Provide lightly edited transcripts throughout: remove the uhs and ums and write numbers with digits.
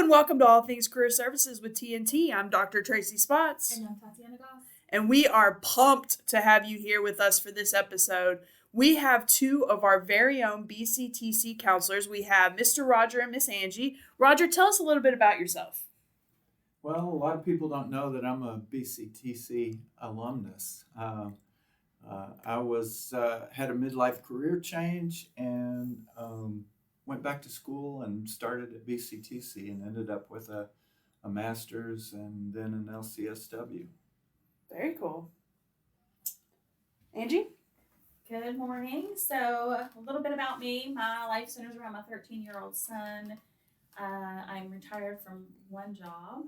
and welcome to All Things Career Services with TNT. I'm Dr. Tracy Spotts. And I'm Tatiana Goss. And we are pumped to have you here with us for this episode. We have two of our very own BCTC counselors. We have Mr. Roger and Miss Angie. Roger, tell us a little bit about yourself. Well, a lot of people don't know that I'm a BCTC alumnus. I had a midlife career change and went back to school and started at BCTC and ended up with a master's and then an LCSW. Very cool. Angie? Good morning. So a little bit about me. My life centers around my 13-year-old son. I'm retired from one job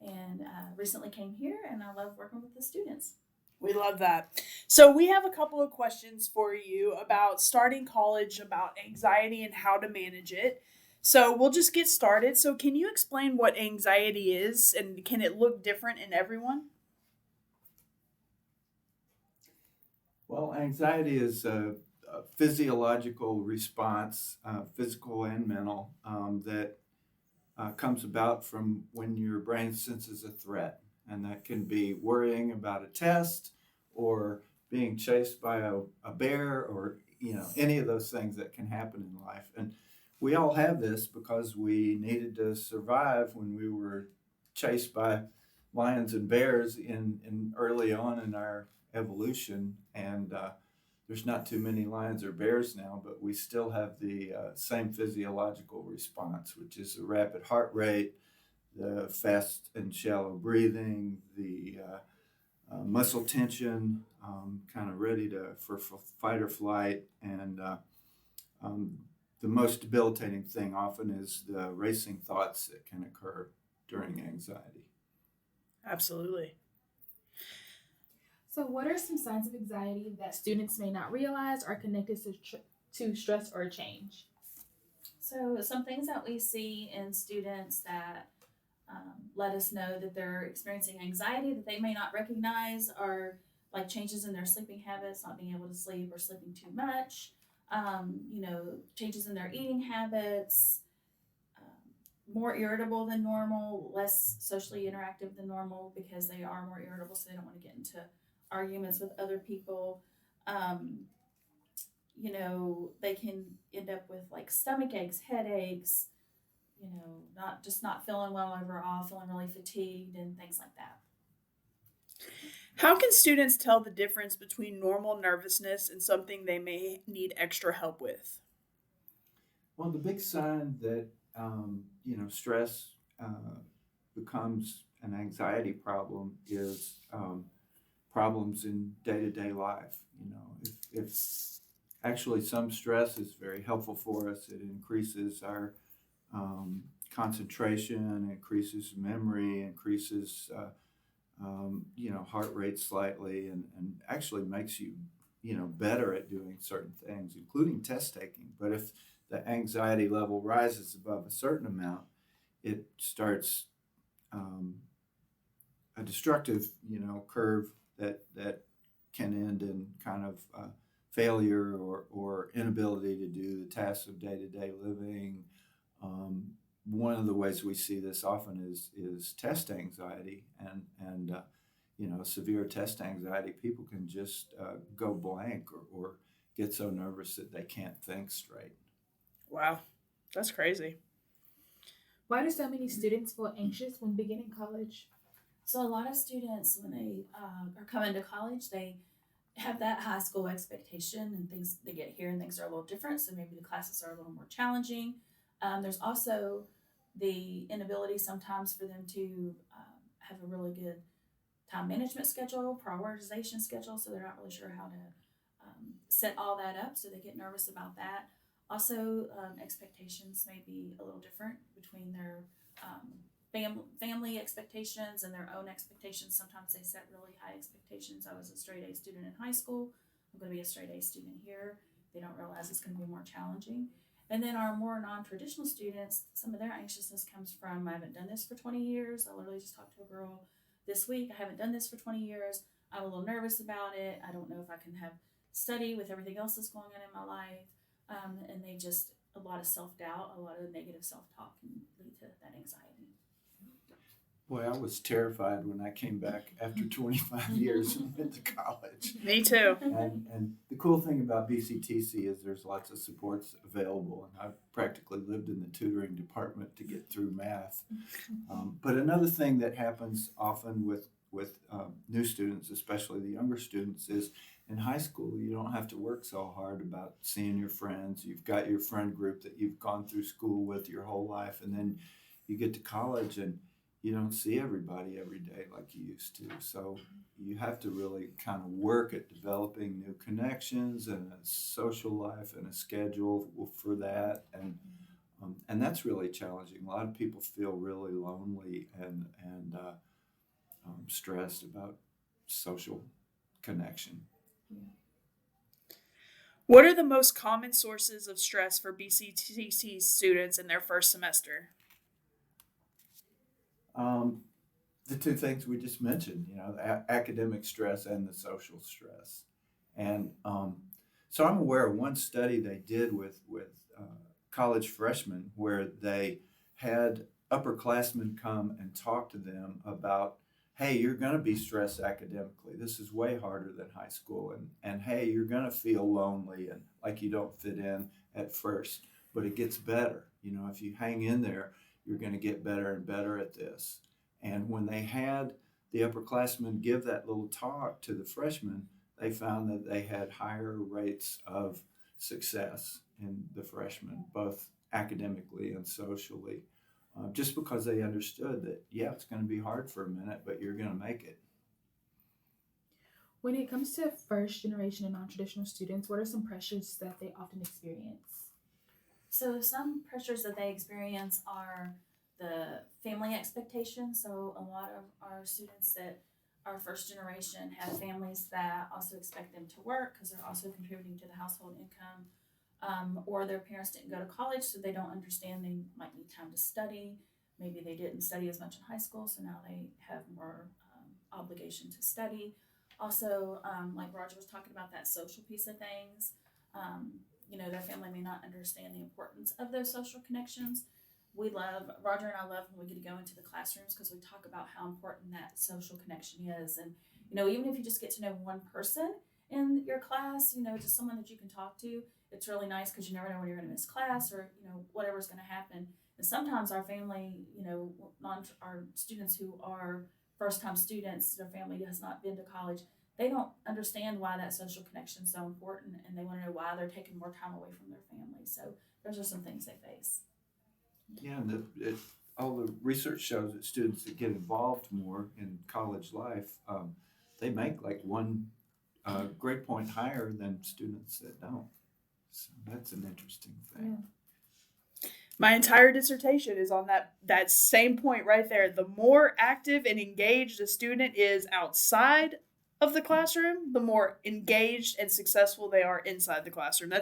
and recently came here, and I love working with the students. We love that. So we have a couple of questions for you about starting college, about anxiety and how to manage it. So we'll just get started. So can you explain what anxiety is and can it look different in everyone? Well, anxiety is a physiological response, physical and mental, that comes about from when your brain senses a threat. And that can be worrying about a test or being chased by a bear or, any of those things that can happen in life. And we all have this because we needed to survive when we were chased by lions and bears in early on in our evolution. And there's not too many lions or bears now, but we still have the same physiological response, which is a rapid heart rate, the fast and shallow breathing, the muscle tension, kind of ready for fight or flight. And the most debilitating thing often is the racing thoughts that can occur during anxiety. Absolutely. So what are some signs of anxiety that students may not realize are connected to stress or change? So some things that we see in students that let us know that they're experiencing anxiety that they may not recognize are like changes in their sleeping habits, not being able to sleep or sleeping too much, changes in their eating habits, more irritable than normal, less socially interactive than normal because they are more irritable, so they don't want to get into arguments with other people. They can end up with like stomach aches, headaches, not feeling well overall, feeling really fatigued and things like that. How can students tell the difference between normal nervousness and something they may need extra help with? Well, the big sign that, stress becomes an anxiety problem is problems in day-to-day life. If actually some stress is very helpful for us, it increases our concentration, increases memory, increases heart rate slightly, and actually makes you better at doing certain things, including test taking. But if the anxiety level rises above a certain amount, it starts a destructive curve that can end in kind of failure or inability to do the tasks of day-to-day living. One of the ways we see this often is test anxiety, and severe test anxiety. People can just go blank or get so nervous that they can't think straight. Wow, that's crazy. Why do so many students feel anxious when beginning college? So a lot of students, when they are coming to college, they have that high school expectation and things they get here and things are a little different. So maybe the classes are a little more challenging. There's also the inability sometimes for them to have a really good time management schedule, prioritization schedule. So they're not really sure how to set all that up. So they get nervous about that. Also, expectations may be a little different between their family expectations and their own expectations. Sometimes they set really high expectations. I was a straight A student in high school. I'm going to be a straight A student here. They don't realize it's going to be more challenging. And then our more non-traditional students, some of their anxiousness comes from, I haven't done this for 20 years. I literally just talked to a girl this week. I haven't done this for 20 years. I'm a little nervous about it. I don't know if I can have study with everything else that's going on in my life. And they just, a lot of self-doubt, a lot of negative self-talk can lead to that anxiety. Boy, I was terrified when I came back after 25 years and went to college. Me too. And the cool thing about BCTC is there's lots of supports available, and I've practically lived in the tutoring department to get through math. But another thing that happens often with new students, especially the younger students, is in high school you don't have to work so hard about seeing your friends. You've got your friend group that you've gone through school with your whole life, and then you get to college and you don't see everybody every day like you used to. So you have to really kind of work at developing new connections and a social life and a schedule for that. And that's really challenging. A lot of people feel really lonely and stressed about social connection. What are the most common sources of stress for BCTC students in their first semester? The two things we just mentioned, the academic stress and the social stress. And so I'm aware of one study they did with college freshmen where they had upperclassmen come and talk to them about, hey, you're going to be stressed academically. This is way harder than high school. And hey, you're going to feel lonely and like you don't fit in at first, but it gets better. If you hang in there, you're going to get better and better at this. And when they had the upperclassmen give that little talk to the freshmen, they found that they had higher rates of success in the freshmen, both academically and socially, just because they understood that, yeah, it's going to be hard for a minute, but you're going to make it. When it comes to first generation and non-traditional students, what are some pressures that they often experience? So some pressures that they experience are the family expectations. So a lot of our students that are first generation have families that also expect them to work because they're also contributing to the household income, or their parents didn't go to college, so they don't understand they might need time to study. Maybe they didn't study as much in high school, so now they have more obligation to study. Also, like Roger was talking about, that social piece of things. Their family may not understand the importance of those social connections. Roger and I love when we get to go into the classrooms because we talk about how important that social connection is. And, even if you just get to know one person in your class, just someone that you can talk to, it's really nice because you never know when you're going to miss class or, whatever's going to happen. And sometimes our family, our students who are first-time students, their family has not been to college, they don't understand why that social connection is so important, and they want to know why they're taking more time away from their family. So those are some things they face. Yeah, and all the research shows that students that get involved more in college life, they make like one grade point higher than students that don't. So that's an interesting thing. Yeah. My entire dissertation is on that same point right there. The more active and engaged a student is outside of the classroom, the more engaged and successful they are inside the classroom.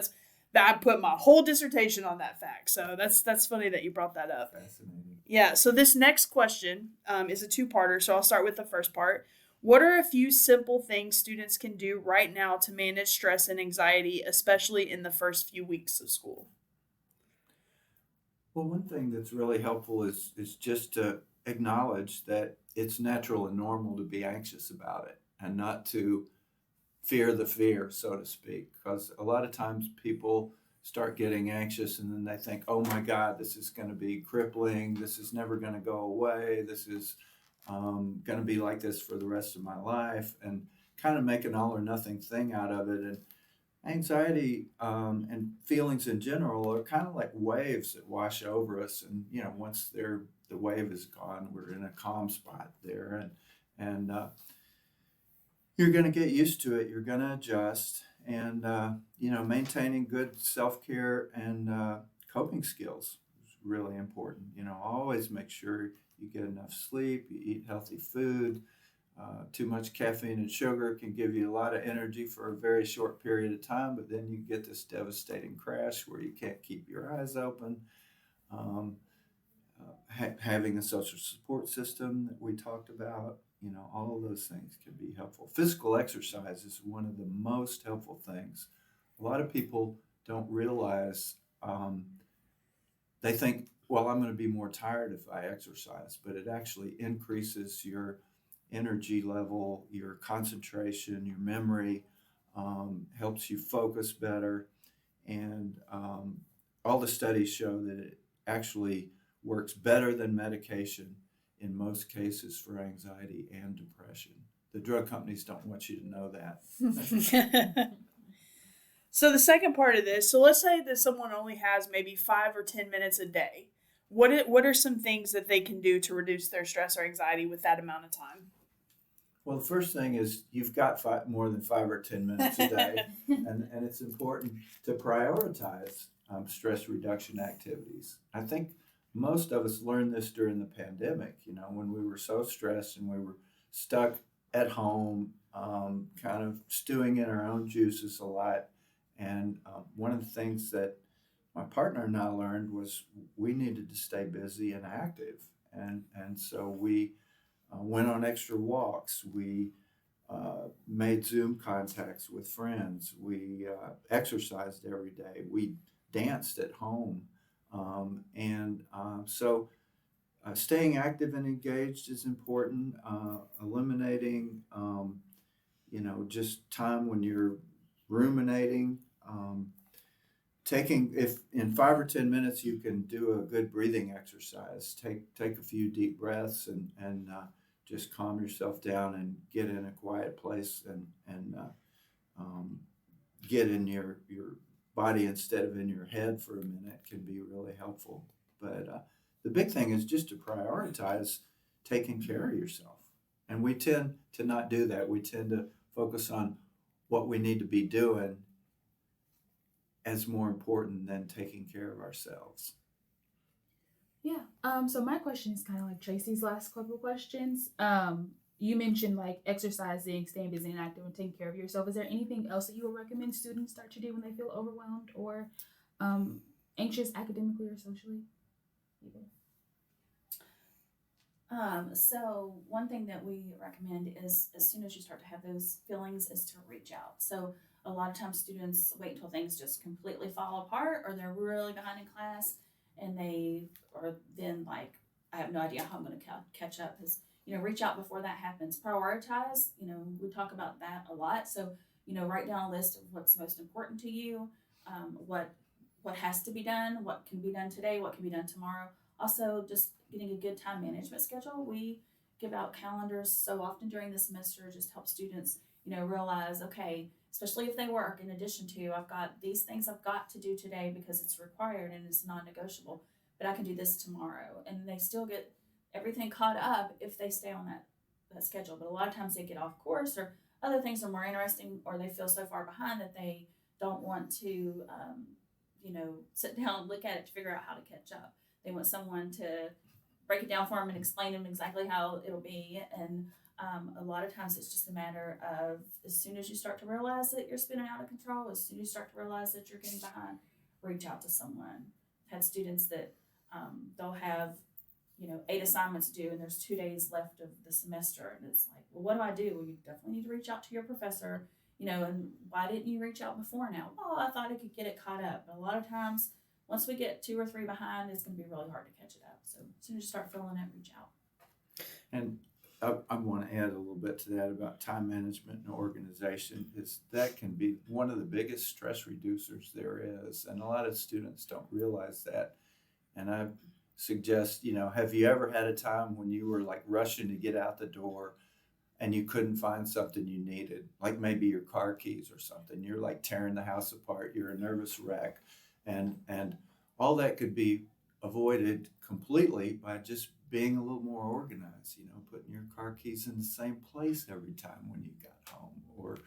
I put my whole dissertation on that fact. So that's funny that you brought that up. Fascinating. Yeah, so this next question is a two-parter, so I'll start with the first part. What are a few simple things students can do right now to manage stress and anxiety, especially in the first few weeks of school? Well, one thing that's really helpful is just to acknowledge that it's natural and normal to be anxious about it and not to fear the fear, so to speak, because a lot of times people start getting anxious and then they think, oh my God, this is going to be crippling. This is never going to go away. This is going to be like this for the rest of my life, and kind of make an all or nothing thing out of it. And anxiety and feelings in general are kind of like waves that wash over us. And, once the wave is gone, we're in a calm spot there. And you're going to get used to it. You're going to adjust. And, maintaining good self-care and coping skills is really important. Always make sure you get enough sleep, you eat healthy food. Too much caffeine and sugar can give you a lot of energy for a very short period of time, but then you get this devastating crash where you can't keep your eyes open. Having a social support system that we talked about, all of those things can be helpful. Physical exercise is one of the most helpful things. A lot of people don't realize, they think well, I'm going to be more tired if I exercise, but it actually increases your energy level, your concentration, your memory, helps you focus better. And all the studies show that it actually works better than medication in most cases for anxiety and depression. The drug companies don't want you to know that. So the second part of this, so let's say that someone only has maybe 5 or 10 minutes a day. What are some things that they can do to reduce their stress or anxiety with that amount of time? Well, the first thing is you've got more than 5 or 10 minutes a day, and it's important to prioritize stress reduction activities. I think most of us learned this during the pandemic, when we were so stressed and we were stuck at home, kind of stewing in our own juices a lot. And one of the things that my partner and I learned was we needed to stay busy and active. And so we went on extra walks. We made Zoom contacts with friends. We exercised every day. We danced at home. So staying active and engaged is important. Eliminating, just time when you're ruminating. If in 5 or 10 minutes you can do a good breathing exercise, take a few deep breaths and just calm yourself down and get in a quiet place and get in your body instead of in your head for a minute can be really helpful. But the big thing is just to prioritize taking care of yourself. And we tend to not do that. We tend to focus on what we need to be doing as more important than taking care of ourselves. Yeah. So my question is kind of like Tracy's last couple questions. You mentioned like exercising, staying busy and active, and taking care of yourself. Is there anything else that you would recommend students start to do when they feel overwhelmed or anxious academically or socially? So one thing that we recommend is as soon as you start to have those feelings is to reach out. So a lot of times students wait until things just completely fall apart or they're really behind in class and they are then like, I have no idea how I'm going to catch up. Is reach out before that happens. Prioritize. We talk about that a lot. So write down a list of what's most important to you, what has to be done, what can be done today, what can be done tomorrow. Also, just getting a good time management schedule. We give out calendars so often during the semester, just help students, realize, okay, especially if they work in addition to, I've got these things I've got to do today because it's required and it's non-negotiable, but I can do this tomorrow. And they still get everything caught up if they stay on that schedule. But a lot of times they get off course or other things are more interesting or they feel so far behind that they don't want to, sit down and look at it to figure out how to catch up. They want someone to break it down for them and explain to them exactly how it'll be. And a lot of times it's just a matter of as soon as you start to realize that you're spinning out of control, as soon as you start to realize that you're getting behind, reach out to someone. I've had students that they'll have 8 assignments due and there's 2 days left of the semester. And it's like, well, what do I do? Well, you definitely need to reach out to your professor, and why didn't you reach out before now? Oh, I thought I could get it caught up. But a lot of times, once we get 2 or 3 behind, it's going to be really hard to catch it up. So as soon as you start feeling it, reach out. And I want to add a little bit to that about time management and organization. That can be one of the biggest stress reducers there is. And a lot of students don't realize that. And I suggest, have you ever had a time when you were like rushing to get out the door and you couldn't find something you needed, like maybe your car keys or something? You're like tearing the house apart. You're a nervous wreck. And all that could be avoided completely by just being a little more organized, putting your car keys in the same place every time when you got home or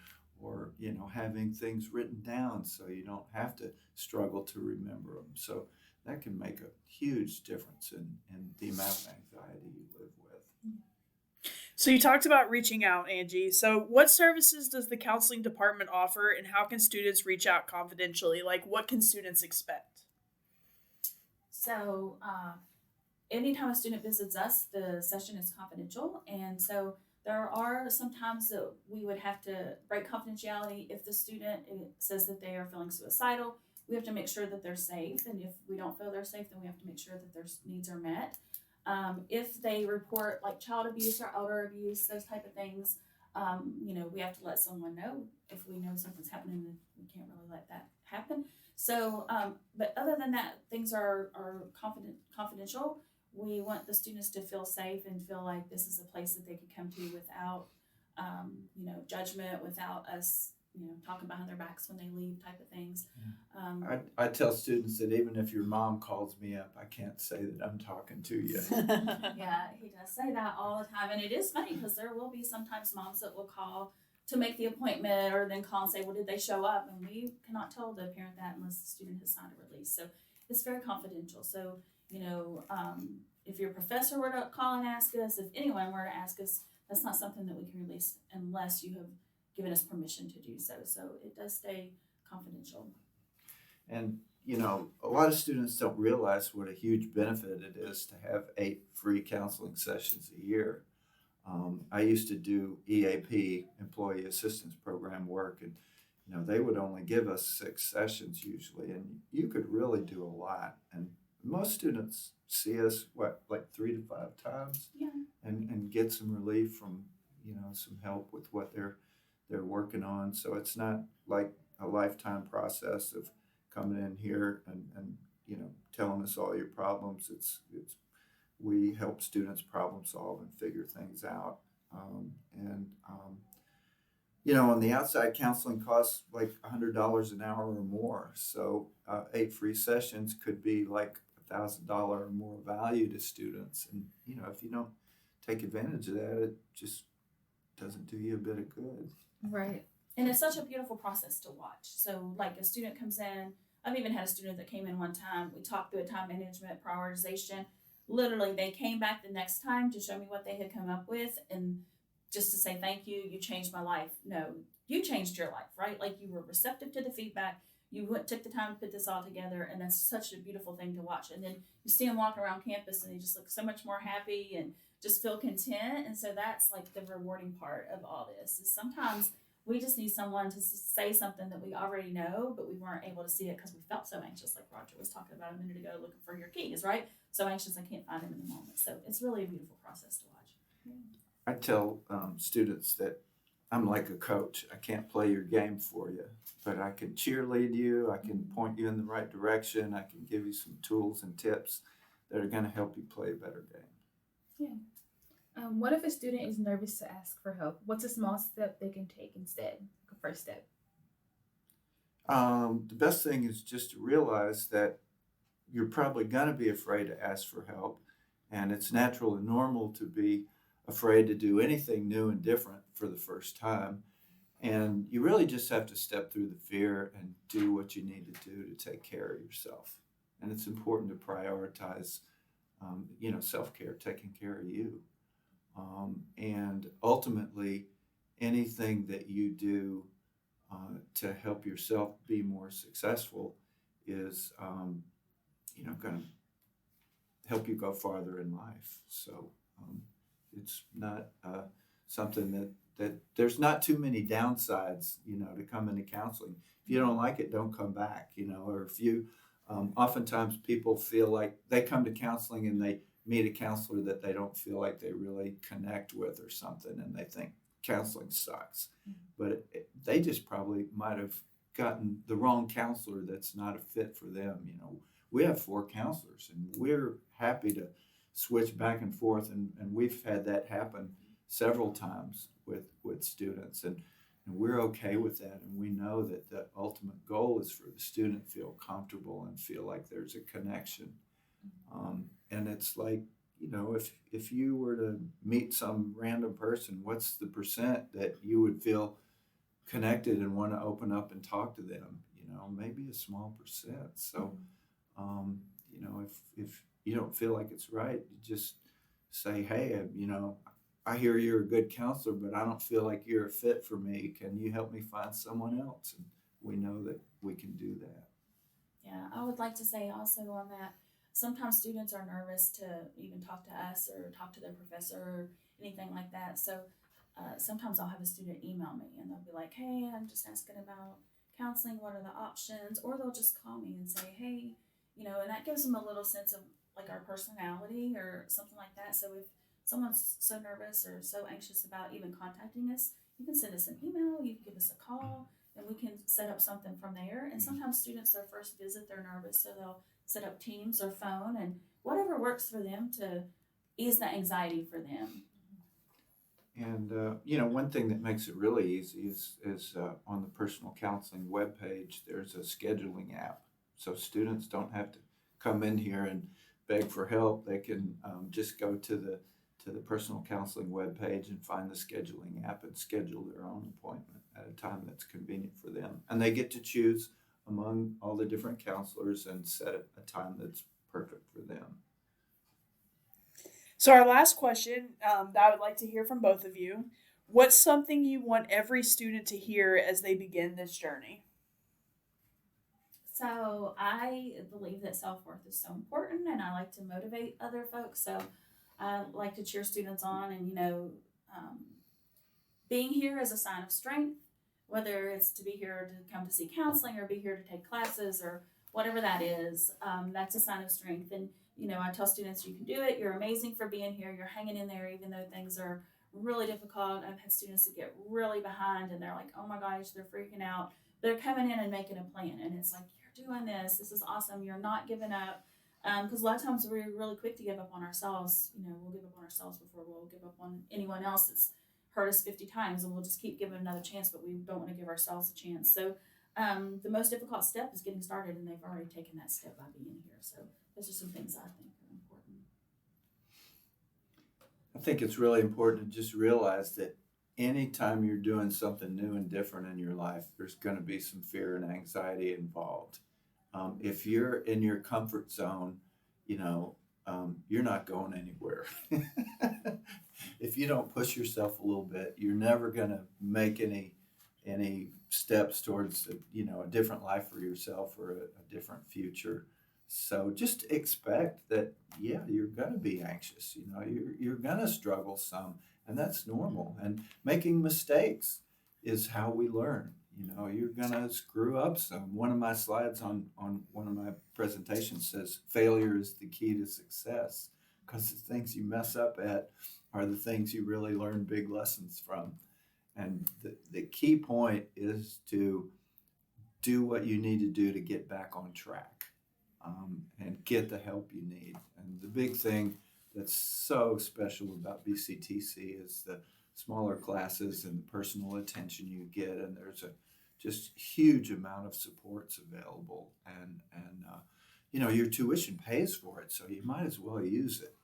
having things written down so you don't have to struggle to remember them. So that can make a huge difference in the amount of anxiety you live with. So you talked about reaching out, Angie. So what services does the counseling department offer and how can students reach out confidentially? Like what can students expect? So anytime a student visits us, the session is confidential. And so there are some times that we would have to break confidentiality if the student says that they are feeling suicidal. we have to make sure that they're safe. And if we don't feel they're safe, then we have to make sure that their needs are met. If they report like child abuse or elder abuse, those type of things, we have to let someone know. If we know something's happening, then we can't really let that happen. So, but other than that, things are confidential. We want the students to feel safe and feel like this is a place that they could come to without, judgment, without us, talking behind their backs when they leave, type of things. I tell students that even if your mom calls me up, I can't say that I'm talking to you. Yeah, he does say that all the time, and it is funny because there will be sometimes moms that will call to make the appointment, or then call and say, well, did they show up? And we cannot tell the parent that unless the student has signed a release. So it's very confidential. So, if your professor were to call and ask us, if anyone were to ask us, that's not something that we can release unless you have given us permission to do so. So it does stay confidential. And, a lot of students don't realize what a huge benefit it is to have 8 free counseling sessions a year. I used to do EAP, Employee Assistance Program work, and they would only give us 6 sessions usually, and you could really do a lot. And most students see us like 3 to 5 times, Yeah. and get some relief from some help with what they're working on. So it's not like a lifetime process of coming in here and telling us all your problems. It's we help students problem solve and figure things out. On the outside, counseling costs like $100 an hour or more. So 8 free sessions could be like $1,000 or more value to students. And if you don't take advantage of that, it just doesn't do you a bit of good. Right. And it's such a beautiful process to watch. So like a student comes in, I've even had a student that came in one time, we talked through a time management prioritization. Literally, they came back the next time to show me what they had come up with, and just to say, thank you, you changed my life. No, you changed your life, right? Like you were receptive to the feedback. You took the time to put this all together, and that's such a beautiful thing to watch. And then you see them walking around campus, and they just look so much more happy and just feel content. And so that's like the rewarding part of all this, is sometimes we just need someone to say something that we already know, but we weren't able to see it because we felt so anxious, like Roger was talking about a minute ago, looking for your keys, right? So anxious I can't find them in the moment. So it's really a beautiful process to watch. Yeah. I tell students that I'm like a coach. I can't play your game for you, but I can cheerlead you. I can point you in the right direction. I can give you some tools and tips that are going to help you play a better game. Yeah. What if a student is nervous to ask for help? What's a small step they can take instead? Like a first step. The best thing is just to realize that you're probably going to be afraid to ask for help, and it's natural and normal to be afraid to do anything new and different for the first time. And you really just have to step through the fear and do what you need to do to take care of yourself. And it's important to prioritize, self-care, taking care of you. And ultimately, anything that you do to help yourself be more successful is, going to help you go farther in life. So it's not something that there's not too many downsides, to come into counseling. If you don't like it, don't come back, or if you, oftentimes people feel like they come to counseling and they meet a counselor that they don't feel like they really connect with or something, and they think counseling sucks. But they just probably might have gotten the wrong counselor that's not a fit for them. We have 4 counselors, and we're happy to switch back and forth, and we've had that happen several times with students, and we're okay with that, and we know that the ultimate goal is for the student to feel comfortable and feel like there's a connection. And it's like, if you were to meet some random person, what's the percent that you would feel connected and want to open up and talk to them? Maybe a small percent. So, if you don't feel like it's right, you just say, hey, I hear you're a good counselor, but I don't feel like you're a fit for me. Can you help me find someone else? And we know that we can do that. Yeah, I would like to say also on that, sometimes students are nervous to even talk to us or talk to their professor or anything like that. So sometimes I'll have a student email me, and they'll be like, hey, I'm just asking about counseling, what are the options, or they'll just call me and say, hey, and that gives them a little sense of like our personality or something like that. So if someone's so nervous or so anxious about even contacting us, you can send us an email, you can give us a call, and we can set up something from there. And sometimes students, their first visit, they're nervous, so they'll set up Teams or phone and whatever works for them to ease the anxiety for them. And one thing that makes it really easy is on the personal counseling webpage, there's a scheduling app. So students don't have to come in here and beg for help. They can just go to the personal counseling webpage and find the scheduling app and schedule their own appointment at a time that's convenient for them. And they get to choose among all the different counselors and set a time that's perfect for them. So our last question that I would like to hear from both of you: what's something you want every student to hear as they begin this journey? So I believe that self-worth is so important, and I like to motivate other folks. So I like to cheer students on, and being here is a sign of strength, whether it's to be here to come to see counseling or be here to take classes or whatever that is. That's a sign of strength. And I tell students, you can do it. You're amazing for being here. You're hanging in there even though things are really difficult. I've had students that get really behind and they're like, oh my gosh, they're freaking out. They're coming in and making a plan, and it's like, you're doing this. This is awesome. You're not giving up. Because a lot of times we're really quick to give up on ourselves. We'll give up on ourselves before we'll give up on anyone else that's hurt us 50 times, and we'll just keep giving another chance, but we don't want to give ourselves a chance. So the most difficult step is getting started, and they've already taken that step by being here. So those are some things I think are important. I think it's really important to just realize that anytime you're doing something new and different in your life, there's going to be some fear and anxiety involved. If you're in your comfort zone, you're not going anywhere. If you don't push yourself a little bit, you're never going to make any steps towards a different life for yourself or a different future. So just expect that, you're going to be anxious. You're going to struggle some, and that's normal. And making mistakes is how we learn. You're going to screw up some. One of my slides on one of my presentations says failure is the key to success, because the things you mess up at are the things you really learn big lessons from. And the key point is to do what you need to do to get back on track and get the help you need. And the big thing that's so special about BCTC is the smaller classes and the personal attention you get, and there's a just huge amount of supports available, and your tuition pays for it, so you might as well use it.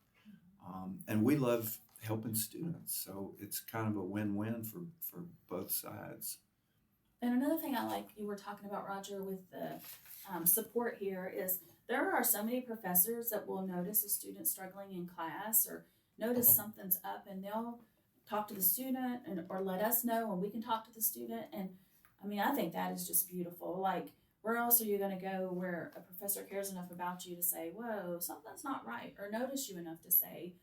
And we love helping students, so it's kind of a win-win for both sides. And another thing I like you were talking about, Roger, with the support here is there are so many professors that will notice a student struggling in class or notice something's up, and they'll talk to the student or let us know, and we can talk to the student. And I think that is just beautiful. Like, where else are you going to go where a professor cares enough about you to say, whoa, something's not right, or notice you enough to say,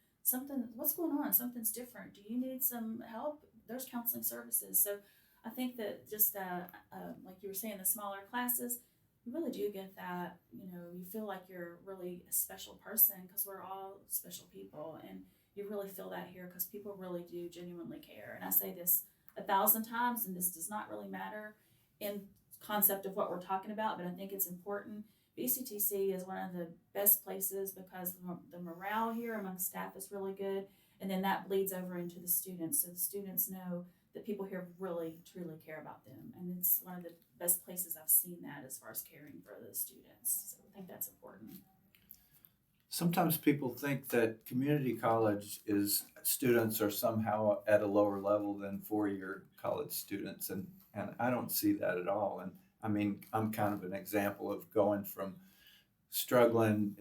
what's going on? Something's different. Do you need some help? There's counseling services. So I think that just like you were saying, the smaller classes, you really do get that, you feel like you're really a special person, because we're all special people, and you really feel that here because people really do genuinely care. And I say this 1,000 times, and this does not really matter in concept of what we're talking about, but I think it's important. BCTC is one of the best places because the morale here among staff is really good, and then that bleeds over into the students. So the students know that people here really, truly care about them, and it's one of the best places I've seen that as far as caring for the students. So I think that's important. Sometimes people think that community college is students are somehow at a lower level than four-year college students, and I don't see that at all. And I'm kind of an example of going from struggling,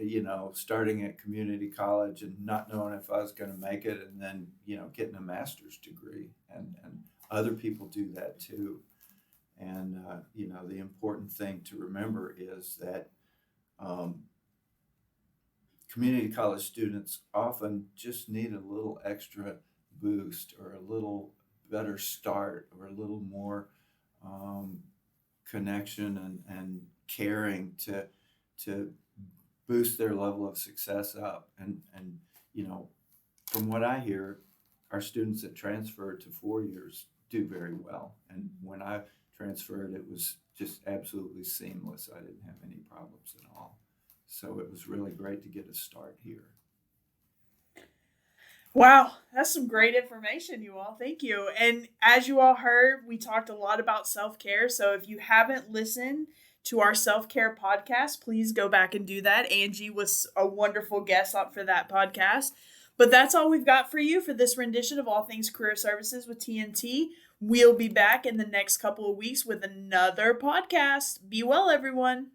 starting at community college and not knowing if I was going to make it, and then, getting a master's degree, and other people do that too. And, the important thing to remember is that community college students often just need a little extra boost, or a little better start, or a little more connection and caring to boost their level of success up. And from what I hear, our students that transfer to 4 years do very well. And when I transferred, it was just absolutely seamless. I didn't have any problems at all. So it was really great to get a start here. Wow, that's some great information, you all. Thank you. And as you all heard, we talked a lot about self-care. So if you haven't listened to our self-care podcast, please go back and do that. Angie was a wonderful guest up for that podcast. But that's all we've got for you for this rendition of All Things Career Services with TNT. We'll be back in the next couple of weeks with another podcast. Be well, everyone.